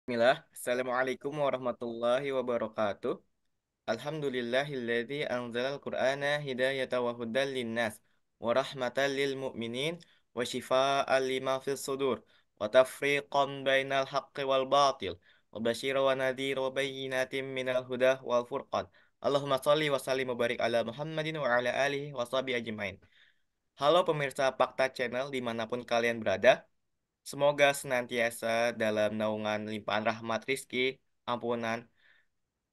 Bismillah. Assalamualaikum warahmatullahi wabarakatuh. Alhamdulillahilladzi anzalal qur'ana hidayatan wa hudan linnas wa rahmatan lil mu'minin wa shifaa'an lima fis sudur wa tafriqan bainal haqqi wal batil wa basyiran wa nadhira wa bayyinatin minal huda wal furqan. Allahumma shalli wa sallim wa barik ala Muhammadin wa ala alihi wa sahbihi ajmain. Halo pemirsa Fakta Channel dimanapun kalian berada. Semoga senantiasa dalam naungan limpahan rahmat rizki, ampunan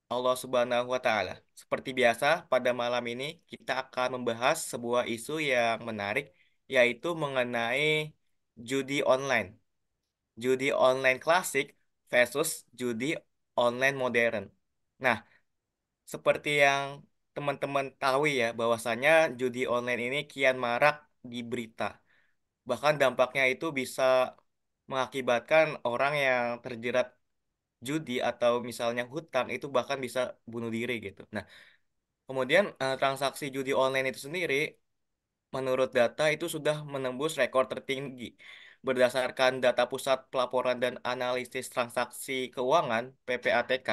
Allah Subhanahu wa Ta'ala. Seperti biasa, pada malam ini kita akan membahas sebuah isu yang menarik, yaitu mengenai judi online. Judi online klasik versus judi online modern. Nah, seperti yang teman-teman tahu ya, bahwasanya judi online ini kian marak di berita. Bahkan dampaknya itu bisa mengakibatkan orang yang terjerat judi atau misalnya hutang itu bahkan bisa bunuh diri gitu. Nah, kemudian transaksi judi online itu sendiri menurut data itu sudah menembus rekor tertinggi. Berdasarkan data Pusat Pelaporan dan Analisis Transaksi Keuangan (PPATK),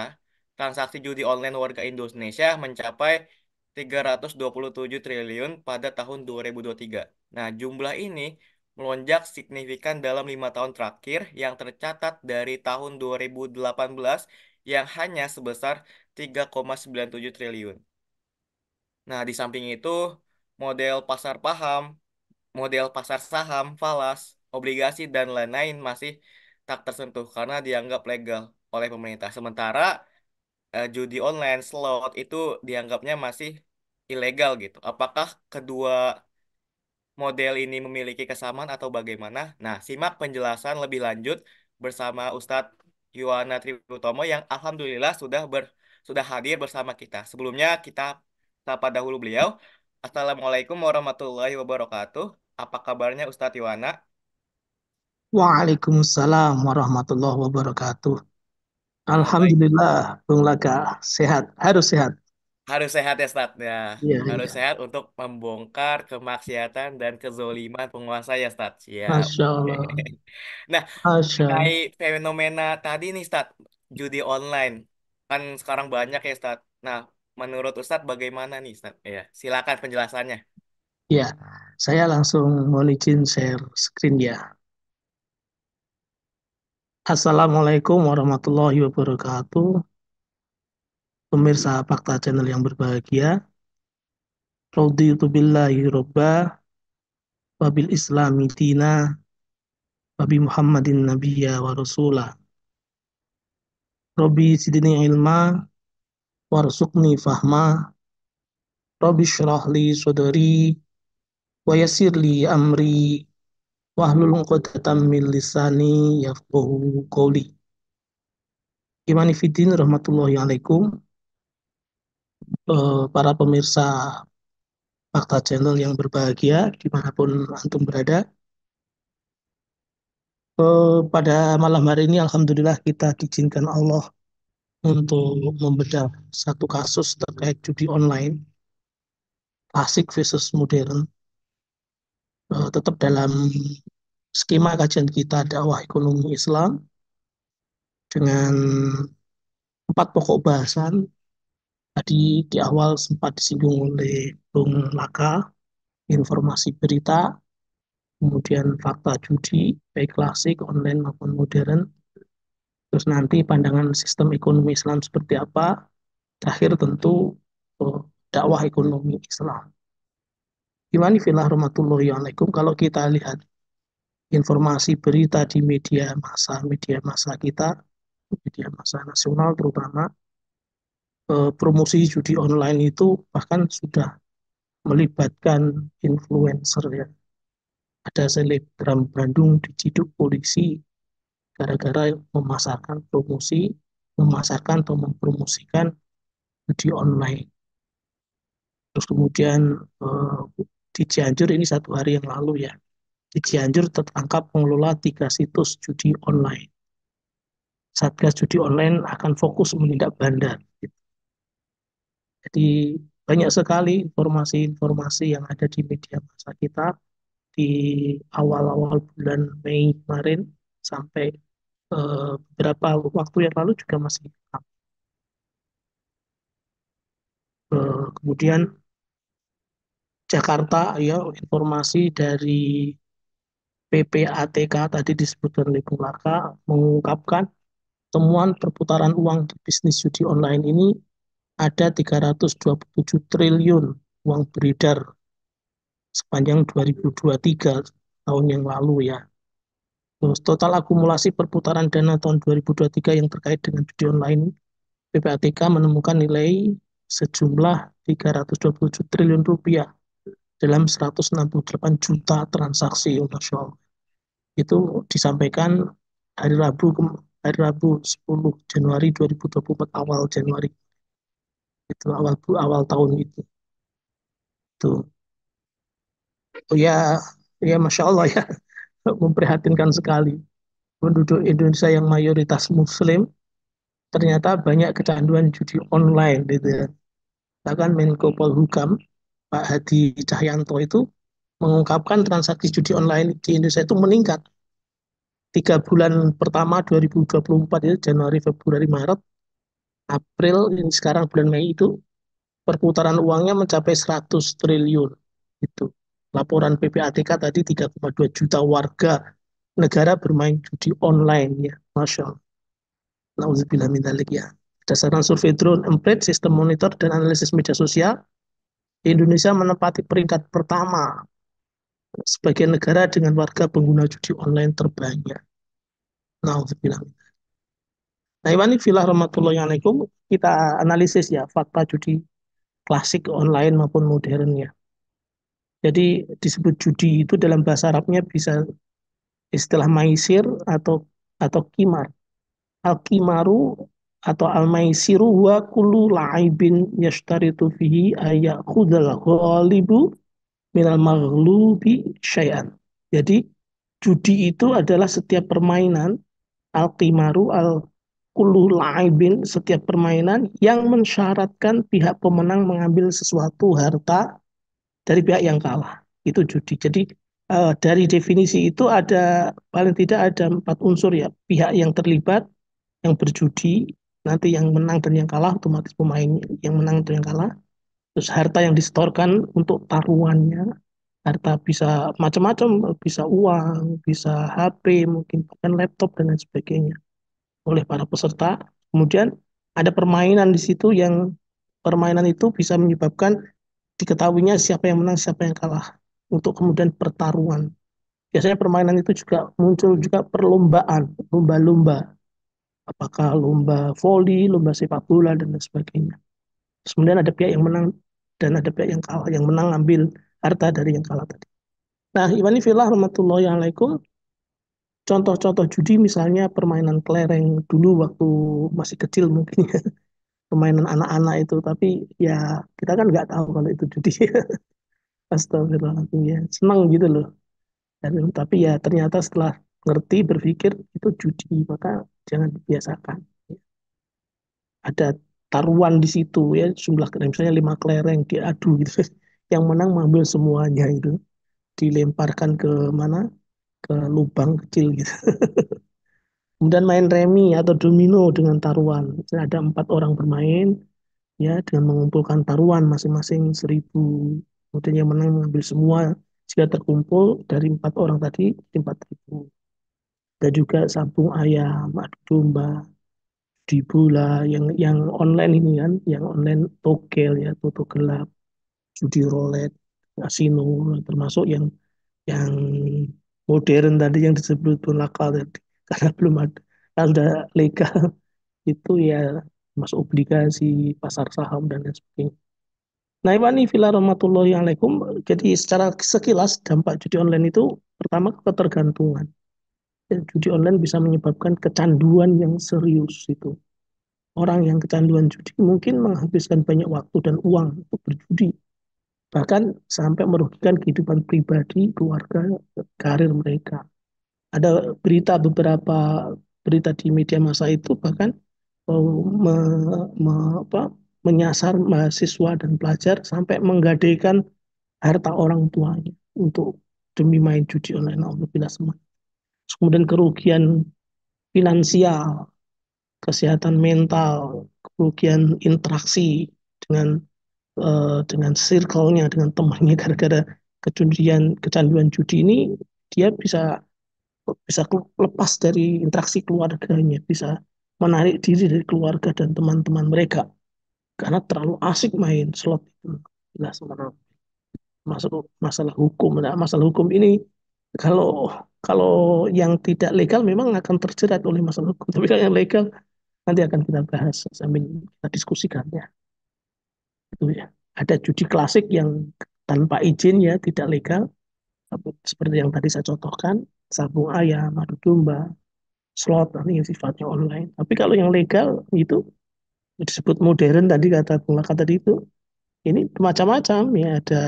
transaksi judi online warga Indonesia mencapai 327 triliun pada tahun 2023. Nah, jumlah ini melonjak signifikan dalam 5 tahun terakhir yang tercatat dari tahun 2018 yang hanya sebesar 3,97 triliun. Nah, di samping itu, model pasar paham, model pasar saham, falas, obligasi, dan lain-lain masih tak tersentuh karena dianggap legal oleh pemerintah. Sementara judi online, slot itu dianggapnya masih ilegal gitu. Apakah kedua model ini memiliki kesamaan atau bagaimana? Nah, simak penjelasan lebih lanjut bersama Ustadz Yuwana Tributomo yang alhamdulillah sudah hadir bersama kita. Sebelumnya kita sapa dahulu beliau. Assalamualaikum warahmatullahi wabarakatuh. Apa kabarnya Ustadz Yuwana? Waalaikumsalam warahmatullahi wabarakatuh. Baik. Alhamdulillah, Bung Laga, sehat, harus sehat. Harus sehat ya, Ustadz. Ya, Iya, harus iya. sehat untuk membongkar kemaksiatan dan kezoliman penguasa ya, Ustadz. Siap. Masya Oke. Allah. Nah, Masya Allah. terkait fenomena tadi nih, Ustadz, judi online. Kan sekarang banyak ya, Ustadz. Nah, menurut Ustadz bagaimana nih, Ustadz? Ya, silakan penjelasannya. Ya, saya langsung mohon izin share screen ya. Assalamualaikum warahmatullahi wabarakatuh. Pemirsa Fakta Channel yang berbahagia. Raditu billahi robba, wabil islami dina, wabi Muhammadin nabiyya wa rasulah. Rabbi sidni ilma, warzuqni fahma, Rabbi syrah li sodari, wa yassir li amri, wahlul 'uqdatam min lisani yafqahu qawli. Imani fiddin rahmatullahi alaikum. Para pemirsa Fakta Channel yang berbahagia dimanapun antum berada. Pada malam hari ini alhamdulillah kita diizinkan Allah untuk membedah satu kasus terkait judi online klasik versus modern. Tetap dalam skema kajian kita dakwah ekonomi Islam dengan 4 pokok bahasan. Tadi di awal sempat disinggung oleh Bung Laka, informasi berita, kemudian fakta judi, baik klasik, online maupun modern, terus nanti pandangan sistem ekonomi Islam seperti apa, terakhir tentu eh, dakwah ekonomi Islam. Gimana filah rahmatullahi alaikum kalau kita lihat informasi berita di media massa kita, media massa nasional terutama, promosi judi online itu bahkan sudah melibatkan influencer ya. Ada selebgram Bandung diciduk polisi gara-gara memasarkan atau mempromosikan judi online. Terus kemudian di Cianjur ini 1 hari yang lalu ya, di Cianjur tertangkap pengelola 3 situs judi online. Satgas judi online akan fokus menindak bandar. Jadi banyak sekali informasi-informasi yang ada di media massa kita di awal-awal bulan Mei kemarin sampai beberapa waktu yang lalu juga masih kemudian Jakarta ya informasi dari PPATK tadi disebutkan oleh Bung Laka mengungkapkan temuan perputaran uang di bisnis judi online ini ada 327 triliun uang beredar sepanjang 2023 tahun yang lalu ya. Terus total akumulasi perputaran dana tahun 2023 yang terkait dengan judi online PPATK menemukan nilai sejumlah 327 triliun rupiah dalam 168 juta transaksi. Oh, Masya Allah. Itu disampaikan hari Rabu hari Rabu 10 Januari 2024 awal Januari itu awal awal tahun itu. Tuh. Oh ya, ya Masya Allah ya, memprihatinkan sekali. Penduduk Indonesia yang mayoritas Muslim ternyata banyak kecanduan judi online gitu ya. Bahkan Menko Polhukam Pak Hadi Cahyanto itu mengungkapkan transaksi judi online di Indonesia itu meningkat 3 bulan pertama 2024 itu Januari, Februari, Maret, April, ini sekarang bulan Mei itu perputaran uangnya mencapai 100 triliun. Itu. Laporan PPATK tadi 3,2 juta warga negara bermain judi online ya. Masya Allah. Nauzubillah min dzalik ya. Berdasarkan survei Drone Emprit, sistem monitor dan analisis media sosial, Indonesia menempati peringkat pertama sebagai negara dengan warga pengguna judi online terbanyak. Nauzubillah. Nah, ini filah rahmatullahi alaikum, kita analisis ya fakta judi klasik online maupun modern ya. Jadi disebut judi itu dalam bahasa Arabnya bisa istilah maisir atau kimar. Al-kimaru atau al-maisiru wa kullu la'ibin yashtaritu fihi ayakhudal ghalibu minal maghlubi syai'an. Jadi judi itu adalah setiap permainan al-qimaru kullu la'ibin setiap permainan yang mensyaratkan pihak pemenang mengambil sesuatu harta dari pihak yang kalah. Itu judi. Jadi dari definisi itu ada paling tidak ada 4 unsur ya. Pihak yang terlibat, yang berjudi, nanti yang menang dan yang kalah, otomatis pemain yang menang dan yang kalah. Terus harta yang disetorkan untuk taruhannya, harta bisa macam-macam, bisa uang, bisa HP, mungkin bahkan laptop dan lain sebagainya oleh para peserta. Kemudian ada permainan di situ yang permainan itu bisa menyebabkan diketahuinya siapa yang menang, siapa yang kalah. Untuk kemudian pertarungan. Biasanya permainan itu juga muncul juga perlombaan, lomba-lomba. Apakah lomba voli, lomba sepak bola, dan lain sebagainya. Terus kemudian ada pihak yang menang dan ada pihak yang kalah. Yang menang ambil harta dari yang kalah tadi. Nah, Iwani Filah, rahmatullahi alaikum. Contoh-contoh judi misalnya permainan kelereng dulu waktu masih kecil mungkin ya. Permainan anak-anak itu. Tapi ya kita kan nggak tahu kalau itu judi. Astagfirullahaladzim ya. Senang gitu loh. Tapi ya ternyata setelah ngerti berpikir itu judi. Maka jangan dibiasakan. Ada taruhan di situ ya. Jumlah kelereng. Misalnya 5 kelereng diadu gitu. Yang menang mengambil semuanya itu. Dilemparkan ke mana? Ke lubang kecil gitu. Kemudian main remi atau domino dengan taruhan. Misalnya ada 4 orang bermain ya dengan mengumpulkan taruhan masing-masing 1.000. Kemudian yang menang mengambil semua. Jika terkumpul dari 4 orang tadi 4.000. Dan juga sabung ayam, adu domba, di bola, yang online ini kan, yang online togel ya, toto gelap, judi roulette, kasino, termasuk yang modern tadi yang disebut pun nakal tadi, karena belum ada, kalau sudah legal itu ya masuk obligasi, pasar saham dan lain sebagainya. Nah, ini fila rahmatullahi alaikum. Jadi secara sekilas dampak judi online itu pertama ketergantungan. Ya, judi online bisa menyebabkan kecanduan yang serius itu. Orang yang kecanduan judi mungkin menghabiskan banyak waktu dan uang untuk berjudi, bahkan sampai merugikan kehidupan pribadi, keluarga, karir mereka. Ada beberapa berita di media massa itu bahkan eh, me, apa, menyasar mahasiswa dan pelajar sampai menggadaikan harta orang tuanya untuk demi main judi online. Alhamdulillah semua. Kemudian kerugian finansial, kesehatan mental, kerugian interaksi dengan dengan circle-nya, dengan temannya gara-gara kecanduan judi ini, dia bisa bisa lepas dari interaksi keluarganya, bisa menarik diri dari keluarga dan teman-teman mereka karena terlalu asik main slot itu. Jelas masuk masalah hukum. Nah, masalah hukum ini kalau kalau yang tidak legal memang akan terjerat oleh masalah hukum, tapi kalau yang legal nanti akan kita bahas sambil kita diskusikan ya. Itu ya. Ada judi klasik yang tanpa izin ya, tidak legal, seperti yang tadi saya contohkan, sabung ayam, adu domba, slot, ini yang sifatnya online. Tapi kalau yang legal itu disebut modern tadi kata Bung Laka tadi itu, ini macam-macam ya, ada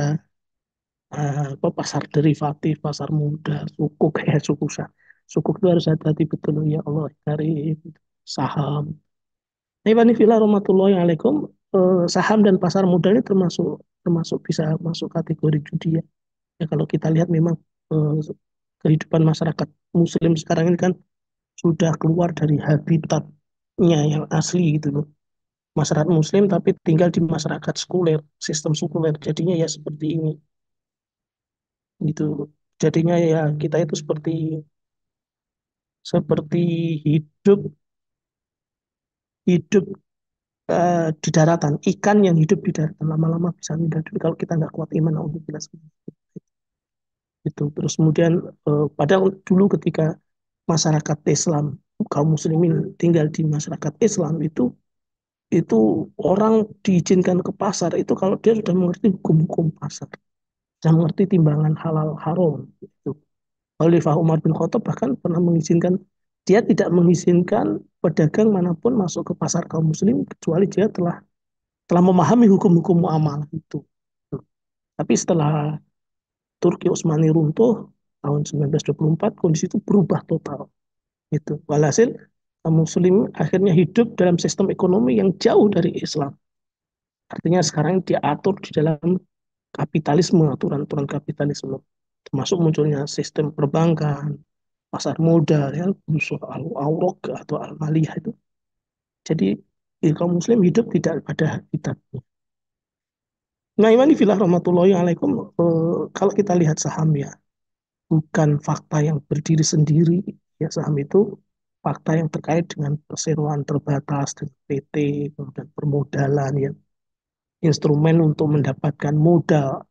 apa, pasar derivatif, pasar modal, sukuk kayak sukuk itu harus hati-hati betul ya Allah dari saham. Nah, Iwanifillah rahmatullahi alaikum, saham dan pasar modal ini termasuk termasuk bisa masuk kategori judi ya. Ya, kalau kita lihat memang eh, kehidupan masyarakat Muslim sekarang ini kan sudah keluar dari habitatnya yang asli gitu loh. Masyarakat Muslim tapi tinggal di masyarakat sekuler, sistem sekuler. Jadinya ya seperti ini gitu. Jadinya ya kita itu seperti seperti hidup hidup di daratan, ikan yang hidup di daratan lama-lama bisa meninggal dunia kalau kita nggak kuat iman. Alhamdulillah itu. Terus kemudian padahal dulu ketika masyarakat Islam, kaum muslimin tinggal di masyarakat Islam itu orang diizinkan ke pasar itu kalau dia sudah mengerti hukum-hukum pasar, sudah mengerti timbangan halal haram itu. Khalifah Umar bin Khattab bahkan pernah mengizinkan, dia tidak mengizinkan pedagang manapun masuk ke pasar kaum muslim kecuali dia telah memahami hukum-hukum muamalah itu. Tapi setelah Turki Utsmani runtuh tahun 1924, kondisi itu berubah total. Itu. Walhasil kaum muslim akhirnya hidup dalam sistem ekonomi yang jauh dari Islam. Artinya sekarang diatur di dalam kapitalisme, aturan-aturan kapitalisme. Termasuk munculnya sistem perbankan, pasar modal, ya, al-awrok atau al-maliyah itu. Jadi kaum muslim hidup tidak pada habitatnya. Nah, imani filah rahmatullahi alaikum, kalau kita lihat saham ya, bukan fakta yang berdiri sendiri, ya saham itu fakta yang terkait dengan perseroan terbatas dengan PT, kemudian permodalan ya, instrumen untuk mendapatkan modal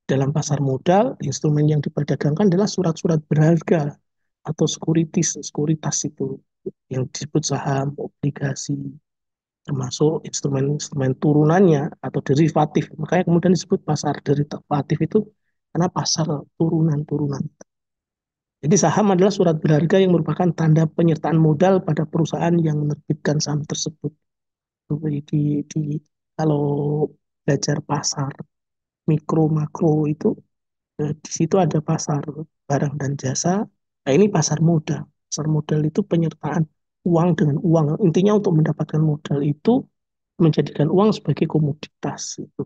dalam pasar modal, instrumen yang diperdagangkan adalah surat-surat berharga atau sekuritas itu yang disebut saham, obligasi, termasuk instrumen-instrumen turunannya atau derivatif. Makanya kemudian disebut pasar derivatif itu karena pasar turunan-turunan. Jadi saham adalah surat berharga yang merupakan tanda penyertaan modal pada perusahaan yang menerbitkan saham tersebut. Di kalau belajar pasar mikro makro itu, di situ ada pasar barang dan jasa. Nah, ini pasar modal. Pasar modal itu penyertaan uang dengan uang. Intinya untuk mendapatkan modal itu menjadikan uang sebagai komoditas itu.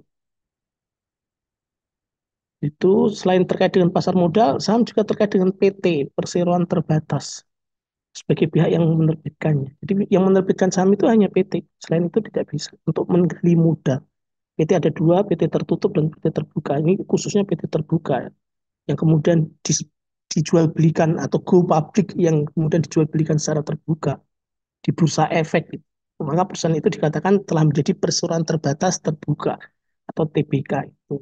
Itu selain terkait dengan pasar modal, saham juga terkait dengan PT, perseroan terbatas, sebagai pihak yang menerbitkannya. Jadi yang menerbitkan saham itu hanya PT. Selain itu tidak bisa untuk menggali modal. PT ada dua, PT tertutup dan PT terbuka. Ini khususnya PT terbuka yang kemudian dijual belikan atau go public yang kemudian dijual belikan secara terbuka di bursa efek. Maka perusahaan itu dikatakan telah menjadi perseroan terbatas terbuka atau TBK itu.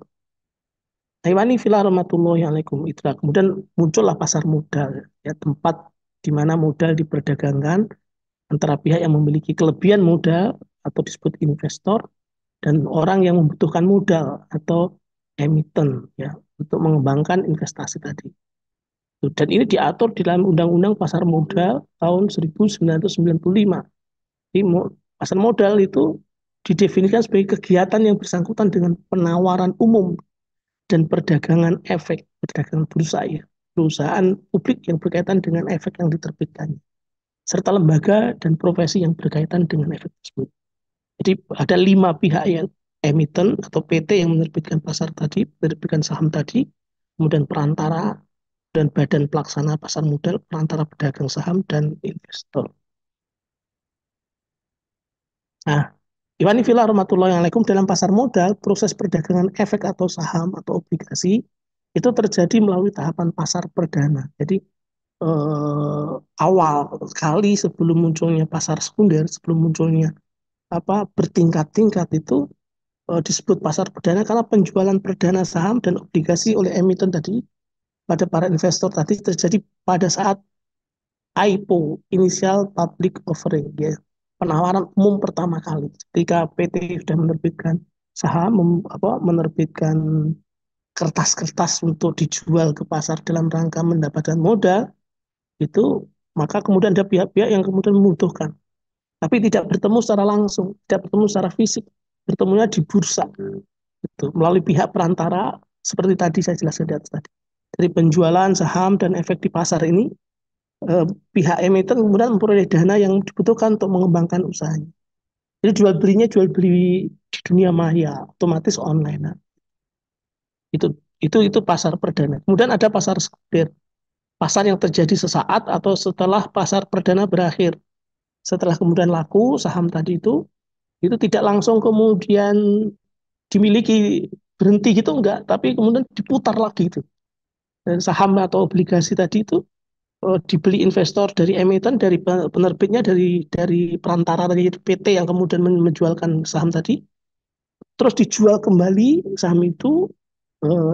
Taiwani filah rahmatullahi alaikum itu. Kemudian muncullah pasar modal, ya, tempat di mana modal diperdagangkan antara pihak yang memiliki kelebihan modal atau disebut investor dan orang yang membutuhkan modal atau emiten ya untuk mengembangkan investasi tadi. Dan ini diatur di dalam Undang-Undang Pasar Modal tahun 1995. Jadi pasar modal itu didefinisikan sebagai kegiatan yang bersangkutan dengan penawaran umum dan perdagangan efek, perdagangan bursa ya, perusahaan publik yang berkaitan dengan efek yang diterbitkan, serta lembaga dan profesi yang berkaitan dengan efek tersebut. Jadi ada 5 pihak yang emiten atau PT yang menerbitkan pasar tadi, menerbitkan saham tadi, kemudian perantara, dan badan pelaksana pasar modal antara pedagang saham dan investor. Nah, Iwan Fila rahmatullahi alaikum, dalam pasar modal, proses perdagangan efek atau saham atau obligasi itu terjadi melalui tahapan pasar perdana. Jadi awal kali sebelum munculnya pasar sekunder, sebelum munculnya bertingkat-tingkat itu disebut pasar perdana karena penjualan perdana saham dan obligasi oleh emiten tadi pada para investor tadi terjadi pada saat IPO, Initial Public Offering, ya, penawaran umum pertama kali. Ketika PT sudah menerbitkan saham, menerbitkan kertas-kertas untuk dijual ke pasar dalam rangka mendapatkan modal, itu maka kemudian ada pihak-pihak yang kemudian membutuhkan, tapi tidak bertemu secara langsung, tidak bertemu secara fisik, bertemunya di bursa, itu melalui pihak perantara seperti tadi saya jelaskan di atas tadi. Dari penjualan saham dan efek di pasar ini, eh, pihak emiten kemudian memperoleh dana yang dibutuhkan untuk mengembangkan usahanya. Jadi jual belinya jual beli di dunia maya, otomatis online. Nah, itu itu pasar perdana. Kemudian ada pasar sekunder, pasar yang terjadi sesaat atau setelah pasar perdana berakhir. Setelah kemudian laku saham tadi itu tidak langsung kemudian dimiliki, berhenti gitu enggak, tapi kemudian diputar lagi itu. Dan saham atau obligasi tadi itu dibeli investor dari emiten, dari penerbitnya, dari perantara dari PT yang kemudian menjualkan saham tadi, terus dijual kembali saham itu,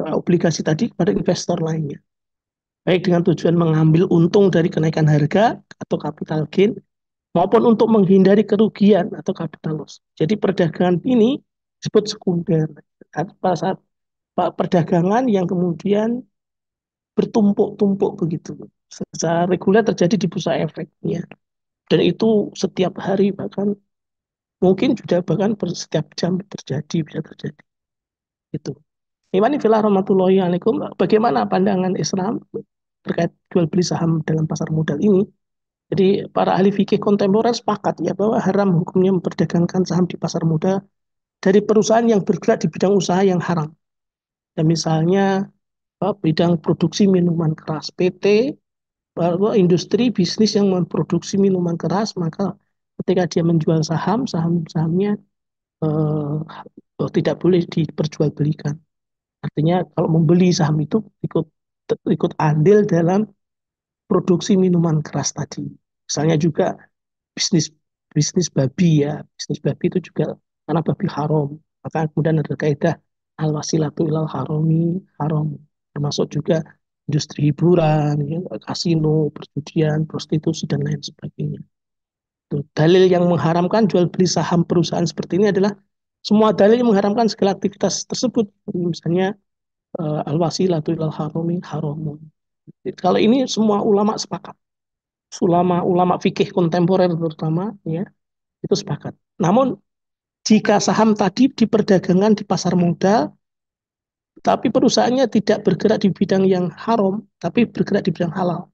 obligasi tadi kepada investor lainnya. Baik dengan tujuan mengambil untung dari kenaikan harga atau capital gain, maupun untuk menghindari kerugian atau capital loss. Jadi perdagangan ini disebut sekunder. Saat perdagangan yang kemudian bertumpuk-tumpuk begitu. Secara reguler terjadi di bursa efek. Ya. Dan itu setiap hari, bahkan mungkin sudah bahkan setiap jam terjadi, bisa terjadi. Itu. Iman fillah rahmatullahi alaikum. Bagaimana pandangan Islam terkait jual beli saham dalam pasar modal ini? Jadi para ahli fikih kontemporer sepakat ya bahwa haram hukumnya memperdagangkan saham di pasar modal dari perusahaan yang bergerak di bidang usaha yang haram. Dan misalnya bidang produksi minuman keras, PT, bahwa industri bisnis yang memproduksi minuman keras, maka ketika dia menjual saham-sahamnya tidak boleh diperjualbelikan. Artinya kalau membeli saham itu ikut ikut andil dalam produksi minuman keras tadi. Misalnya juga bisnis bisnis babi, ya, bisnis babi itu juga karena babi haram. Maka kemudian ada kaidah al wasilatu ilal harami haram, termasuk juga industri hiburan, ya, kasino, perjudian, prostitusi dan lain sebagainya. Tuh, dalil yang mengharamkan jual beli saham perusahaan seperti ini adalah semua dalil yang mengharamkan segala aktivitas tersebut. Misalnya al-wasilatu ilal harami haramun. Kalau ini semua ulama sepakat. Ulama fikih kontemporer terutama ya itu sepakat. Namun jika saham tadi diperdagangkan di pasar modal, tapi perusahaannya tidak bergerak di bidang yang haram, tapi bergerak di bidang halal.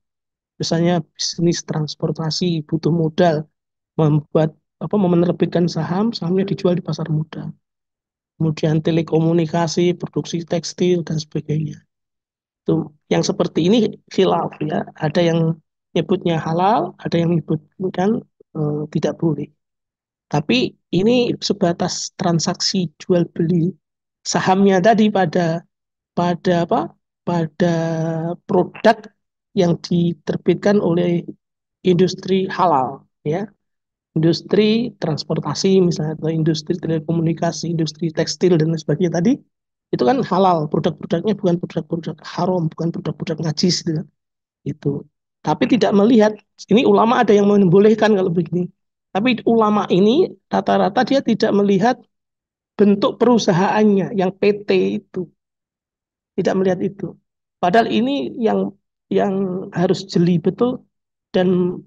Misalnya bisnis transportasi butuh modal, membuat menerbitkan saham, sahamnya dijual di pasar modal. Kemudian telekomunikasi, produksi tekstil dan sebagainya. Itu yang seperti ini khilaf ya. Ada yang nyebutnya halal, ada yang menyebutkan tidak boleh. Tapi ini sebatas transaksi jual beli sahamnya tadi pada pada apa? Pada produk yang diterbitkan oleh industri halal, ya. Industri transportasi misalnya atau industri telekomunikasi, industri tekstil dan lain sebagainya tadi itu kan halal, produk-produknya bukan produk-produk haram, bukan produk-produk najis gitu, kan. Itu. Tapi tidak melihat, ini ulama ada yang membolehkan kalau begini. Tapi ulama ini rata-rata dia tidak melihat bentuk perusahaannya yang PT itu, tidak melihat itu. Padahal ini yang harus jeli betul dan